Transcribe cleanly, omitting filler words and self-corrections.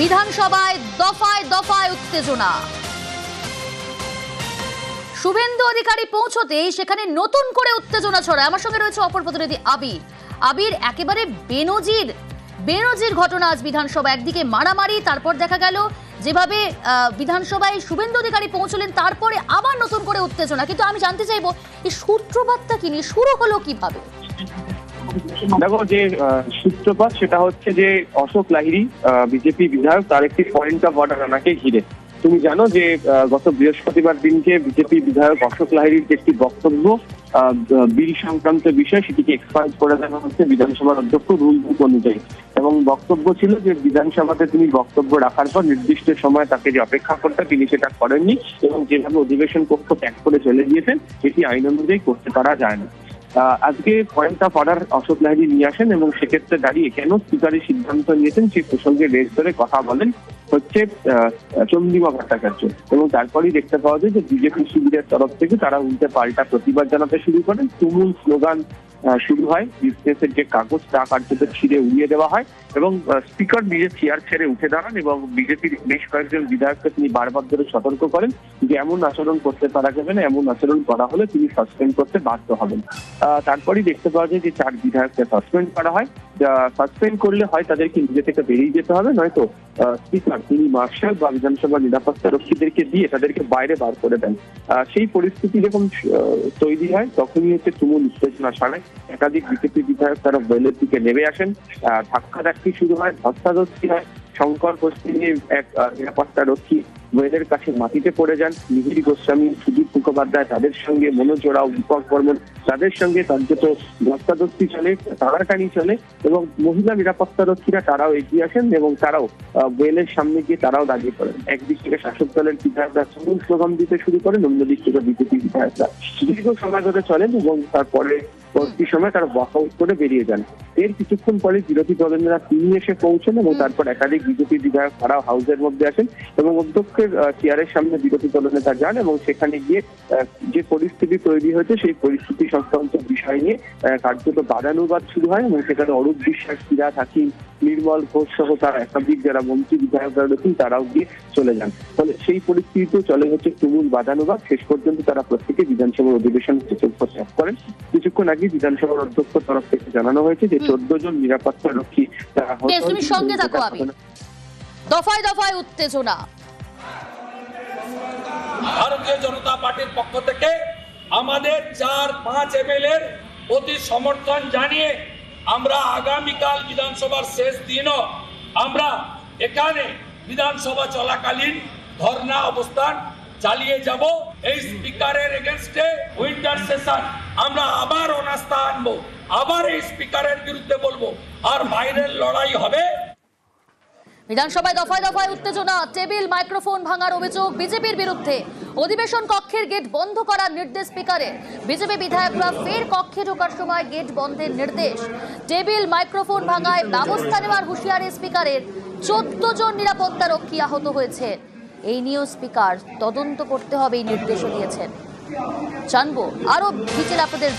বিধানসভায় দফায় দফায় উত্তেজনা। শুভেন্দু অধিকারী পৌঁছতেই সেখানে নতুন করে উত্তেজনা ছড়ায়। আমার সঙ্গে রয়েছে অপর প্রতিনিধি আবির। আবির, একেবারে বেনজির ঘটনা আজ বিধানসভা। একদিকে মারামারি, তারপর দেখা গেল যেভাবে বিধানসভায় শুভেন্দু অধিকারী পৌঁছলেন, তারপরে আবার নতুন করে উত্তেজনা। কিন্তু আমি জানতে চাইবো এই সূত্রপাতটা কি নিয়ে শুরু হলো, কিভাবে? দেখো, যে সূত্রপাত সেটা হচ্ছে যে অশোক লাহিড়ী বিজেপি বিধায়ক, তার একটি পয়েন্ট অফ অর্ডার আনাকে ঘিরে। তুমি জানো যে গত বৃহস্পতিবার দিনকে বিজেপি বিধায়ক অশোক লাহিড়ীর যে একটি বক্তব্য বিল সংক্রান্ত বিষয়, সেটিকে এক্সপান্ড করে দেওয়া হচ্ছে বিধানসভার অধ্যক্ষ রুল বুক অনুযায়ী। এবং বক্তব্য ছিল যে বিধানসভাতে তিনি বক্তব্য রাখার পর নির্দিষ্ট সময় তাকে যে অপেক্ষা করতে, তিনি সেটা করেননি এবং যেভাবে অধিবেশন কক্ষ ত্যাগ করে চলে গিয়েছেন, এটি আইন অনুযায়ী করতে পারা যায় না। আজকে point of order Ashok Lahiri নিয়ে আসেন এবং সেক্ষেত্রে দাঁড়িয়ে কেন স্পিকারের সিদ্ধান্ত নিয়েছেন সেই প্রসঙ্গে রেজ ধরে কথা বলেন হচ্ছে চন্দ্রিমা ভট্টাচার্য। এবং তারপরেই দেখতে পাওয়া যায় যে বিজেপি শিবিরের তরফ থেকে তারা উল্টে পাল্টা প্রতিবাদ জানাতে শুরু করেন। তুমুল স্লোগান শুরু হয়, বিজনেসের যে কাগজ তা কার্যত ছিঁড়ে উড়িয়ে দেওয়া হয় এবং স্পিকার নিজের চেয়ার ছেড়ে উঠে দাঁড়ান এবং বিজেপির বেশ কয়েকজন বিধায়ককে তিনি বারবার ধরে সতর্ক করেন যে এমন আচরণ করতে পারা যাবে না, এমন আচরণ করা হলে তিনি সাসপেন্ড করতে বাধ্য হবেন। তারপরেই দেখতে পাওয়া যায় যে 4 বিধায়ককে সাসপেন্ড করা হয়। সাসপেন্ড করলে হয় তাদেরকে নিজে থেকে বেরিয়ে যেতে হবে, নয়তো স্পিকার তিনি মার্শাল বা বিধানসভার নিরাপত্তা রক্ষীদেরকে দিয়ে তাদেরকে বাইরে বার করে দেন। সেই পরিস্থিতি যখন তৈরি হয়, তখনই হচ্ছে তুমুল উত্তেজনা ছড়ায়। একাধিক বিজেপি বিধায়ক তারা ওয়েলের দিকে নেমে আসেন, ধাক্কাধাক্কি শুরু হয়, ধস্তাধস্তি হয়। শঙ্কর পশ্চিমের এক নিরাপত্তা রক্ষী ওয়েলের কাছে মাটিতে পড়ে যান। মিহির গোস্বামী, সুদীপ মুখোপাধ্যায় তাদের সঙ্গে, মনোজ ওরাও, দীপক বর্মন তাদের সঙ্গে কার্যত ধস্তাধস্তি চলে, টানাটানি চলে এবং মহিলা নিরাপত্তা রক্ষীরা তারাও এগিয়ে আসেন এবং তারাও ওয়েলের সামনে গিয়ে তারাও দাঁড়িয়ে পড়েন। একদিক থেকে শাসক দলের বিধায়করা তুমুল স্লোগান দিতে শুরু করেন, অন্যদিক থেকে বিজেপি বিধায়করা দীর্ঘ সময় ধরে চলেন এবং তারপরে পরবর্তী সময় তারা ওয়াকআউট করে বেরিয়ে যান। এর কিছুক্ষণ পরে বিরোধী দলেরা তিনি এসে পৌঁছেন এবং তারপর একাধিক বিজেপি বিধায়ক তারাও হাউসের মধ্যে আসেন এবং অধ্যক্ষের চেয়ারের সামনে বিরোধী দলনেতা যান এবং সেখানে গিয়ে যে পরিস্থিতি তৈরি হয়েছে সেই পরিস্থিতি সংক্রান্ত বিষয় নিয়ে কার্যত বাদানুবাদ শুরু হয় এবং সেখানে অরূপ বিশ্বাস, ফিরহাদ হাকিম, নির্মল ঘোষ সহ তার একাধিক যারা মন্ত্রী বিধায়করা রয়েছেন তারাও গিয়ে চলে যান। ফলে সেই পরিস্থিতিতে চলে হচ্ছে তুমুল বাদানুবাদ। শেষ পর্যন্ত তারা প্রত্যেকে বিধানসভার অধিবেশন ত্যাগ করেন। কিছুক্ষণ আগে বিধানসভার অধ্যক্ষ তরফ থেকে জানানো হয়েছে যে 14 জন নিরাপত্তা রক্ষী তারা দফায় দফায় উত্তেজনা। ভারতীয় জনতা পার্টির পক্ষ থেকে আমাদের 4-5 এমএলএ প্রতি সমর্থন জানিয়ে আমরা আগামীকাল বিধানসভার শেষ দিনও আমরা এখানে বিধানসভা চলাকালীন ধর্ণা অবস্থান চালিয়ে যাব। এই স্পিকারের এগেইনস্টে উইন্টার সেশন আমরা আবার অনাস্থা আনবো, আবার এই স্পিকারের বিরুদ্ধে বলবো, আর বাইরের লড়াই হবে। বিধানসভায় দফায় দফায় উত্তেজনা, টেবিল মাইক্রোফোন ভাঙার অভিযোগ বিজেপির বিরুদ্ধে। অধিবেশন কক্ষের গেট বন্ধ করার নির্দেশ স্পিকারের। বিজেপি বিধায়করা ফের কক্ষে ঢোকার সময় গেট বন্ধের নির্দেশ। টেবিল মাইক্রোফোন ভাঙায় ব্যবস্থা নেওয়ার হুঁশিয়ারি স্পিকারের। 14 জন নিরাপত্তা রক্ষী আহত হয়েছে। এই নিয়েও স্পিকার তদন্ত করতে হবে এই নির্দেশও দিয়েছেন। জানবো আরো ডিটেল আপনাদের।